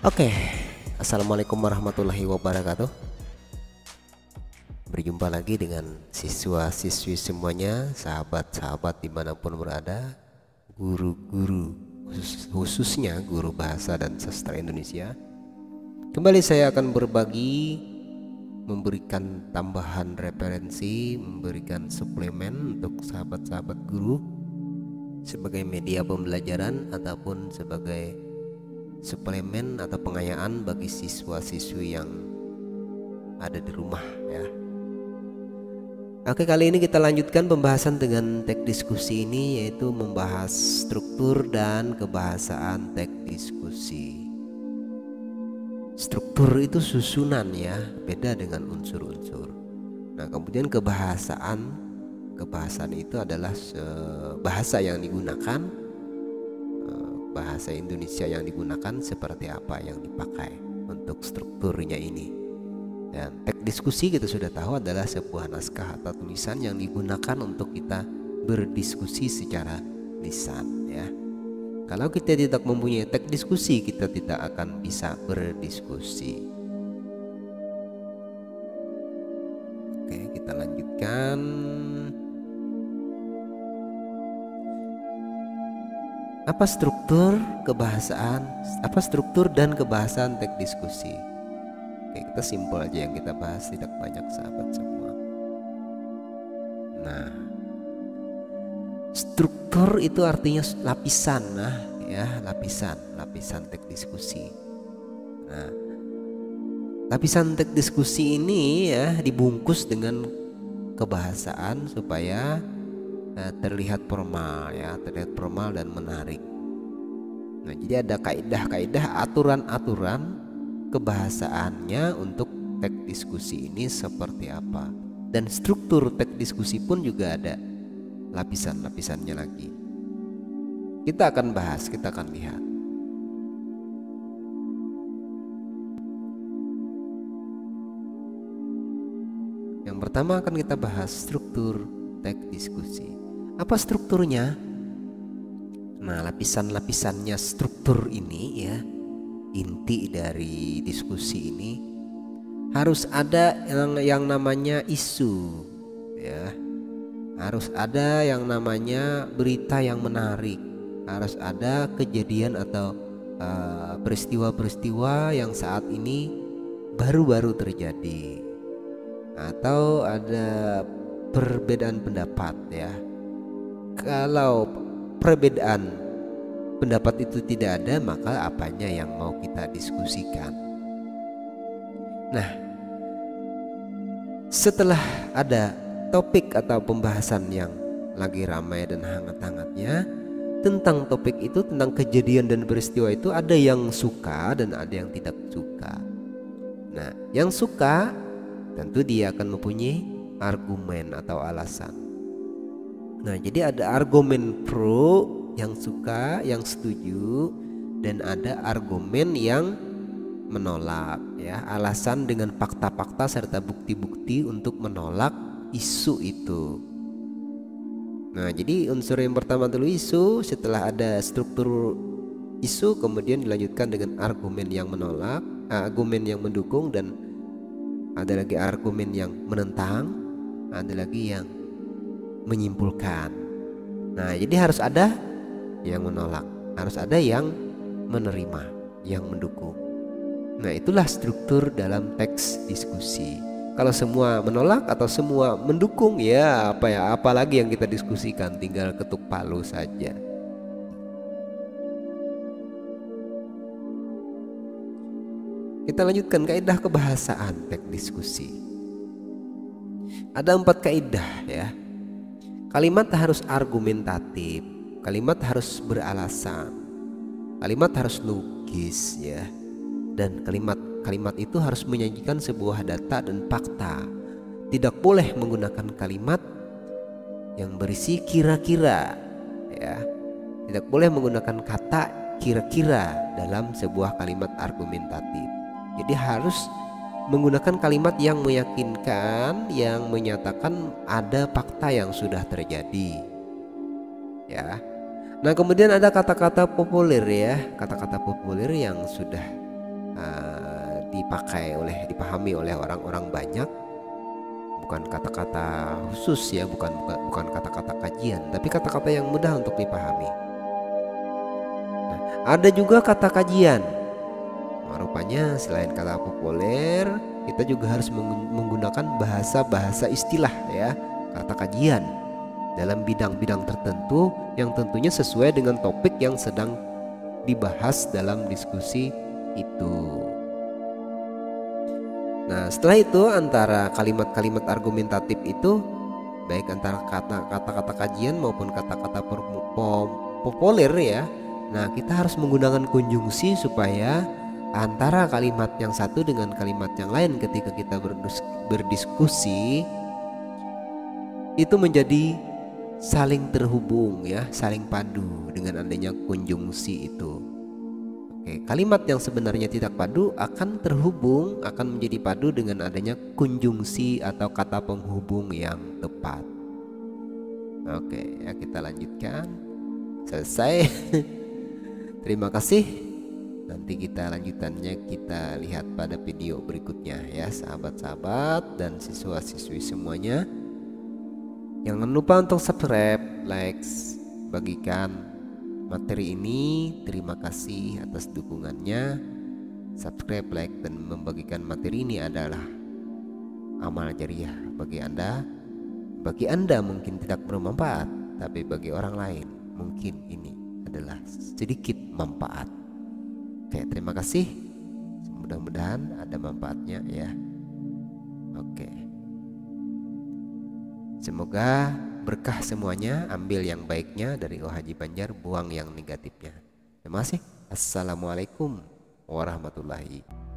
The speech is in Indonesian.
Oke, assalamualaikum warahmatullahi wabarakatuh. Berjumpa lagi dengan siswa-siswi semuanya, sahabat-sahabat dimanapun berada, guru-guru khususnya guru bahasa dan sastra Indonesia. Kembali saya akan berbagi, memberikan tambahan referensi, memberikan suplemen untuk sahabat-sahabat guru sebagai media pembelajaran ataupun sebagai suplemen atau pengayaan bagi siswa-siswi yang ada di rumah ya. Oke, kali ini kita lanjutkan pembahasan dengan teks diskusi ini, yaitu membahas struktur dan kebahasaan teks diskusi. Struktur itu susunan ya, beda dengan unsur-unsur. Nah, kemudian kebahasaan itu adalah bahasa yang digunakan, bahasa Indonesia yang digunakan seperti apa yang dipakai untuk strukturnya ini. Dan teks diskusi kita sudah tahu adalah sebuah naskah atau tulisan yang digunakan untuk kita berdiskusi secara lisan ya. Kalau kita tidak mempunyai teks diskusi, kita tidak akan bisa berdiskusi. Oke, kita lanjutkan. Apa struktur kebahasaan? Apa struktur dan kebahasaan teks diskusi? Oke, kita simpel aja yang kita bahas, tidak banyak sahabat semua. Nah, struktur itu artinya lapisan, nah ya, lapisan teks diskusi. Nah, lapisan teks diskusi ini ya dibungkus dengan kebahasaan supaya terlihat formal ya, terlihat formal dan menarik. Nah, jadi ada kaidah-kaidah, aturan-aturan kebahasaannya untuk teks diskusi ini seperti apa, dan struktur teks diskusi pun juga ada lapisan-lapisannya lagi. Kita akan bahas, kita akan lihat. Yang pertama akan kita bahas struktur teks diskusi. Apa strukturnya? Nah, lapisan-lapisannya struktur ini ya, inti dari diskusi ini harus ada yang namanya isu ya, harus ada yang namanya berita yang menarik, harus ada kejadian atau peristiwa-peristiwa yang saat ini baru-baru terjadi, atau ada perbedaan pendapat ya. Kalau perbedaan pendapat itu tidak ada, maka apanya yang mau kita diskusikan. Nah, setelah ada topik atau pembahasan yang lagi ramai dan hangat-hangatnya tentang topik itu, tentang kejadian dan peristiwa itu, ada yang suka dan ada yang tidak suka. Nah, yang suka tentu dia akan mempunyai argumen atau alasan. Nah, jadi ada argumen pro yang suka, yang setuju, dan ada argumen yang menolak ya, alasan dengan fakta-fakta serta bukti-bukti untuk menolak isu itu. Nah, jadi unsur yang pertama dulu isu, setelah ada struktur isu kemudian dilanjutkan dengan argumen yang menolak, argumen yang mendukung, dan ada lagi argumen yang menentang, ada lagi yang menyimpulkan. Nah, jadi harus ada yang menolak, harus ada yang menerima, yang mendukung. Nah, itulah struktur dalam teks diskusi. Kalau semua menolak atau semua mendukung, ya apalagi yang kita diskusikan, tinggal ketuk palu saja. Kita lanjutkan kaidah kebahasaan teks diskusi. Ada 4 kaidah ya. Kalimat harus argumentatif, kalimat harus beralasan, kalimat harus logis ya, dan kalimat itu harus menyajikan sebuah data dan fakta. Tidak boleh menggunakan kalimat yang berisi kira-kira ya. Tidak boleh menggunakan kata kira-kira dalam sebuah kalimat argumentatif. Jadi harus menggunakan kalimat yang meyakinkan, yang menyatakan ada fakta yang sudah terjadi ya. Nah, kemudian ada kata-kata populer ya, kata-kata populer yang sudah dipahami oleh orang-orang banyak. Bukan kata-kata khusus ya, bukan kata-kata kajian, tapi kata-kata yang mudah untuk dipahami. Nah, ada juga kata kajian. Nah, rupanya selain kata populer, kita juga harus menggunakan bahasa-bahasa istilah ya, kata kajian dalam bidang-bidang tertentu yang tentunya sesuai dengan topik yang sedang dibahas dalam diskusi itu. Nah, setelah itu antara kalimat-kalimat argumentatif itu, baik antara kata-kata kajian maupun kata-kata populer ya. Nah, kita harus menggunakan konjungsi supaya antara kalimat yang satu dengan kalimat yang lain ketika kita berdiskusi itu menjadi saling terhubung ya, saling padu dengan adanya konjungsi itu. Oke, kalimat yang sebenarnya tidak padu akan terhubung, akan menjadi padu dengan adanya konjungsi atau kata penghubung yang tepat. Oke, ya kita lanjutkan. Selesai. Terima kasih. Nanti lanjutannya kita lihat pada video berikutnya ya, sahabat-sahabat dan siswa-siswi semuanya. Jangan lupa untuk subscribe, like, bagikan materi ini. Terima kasih atas dukungannya. Subscribe, like, dan membagikan materi ini adalah amal jariah bagi Anda. Bagi Anda mungkin tidak bermanfaat, tapi bagi orang lain mungkin ini adalah sedikit manfaat. Oke, terima kasih. Mudah-mudahan ada manfaatnya ya. Oke. Semoga berkah semuanya, ambil yang baiknya dari Oh Haji Banjar, buang yang negatifnya. Terima kasih. Assalamualaikum warahmatullahi wabarakatuh.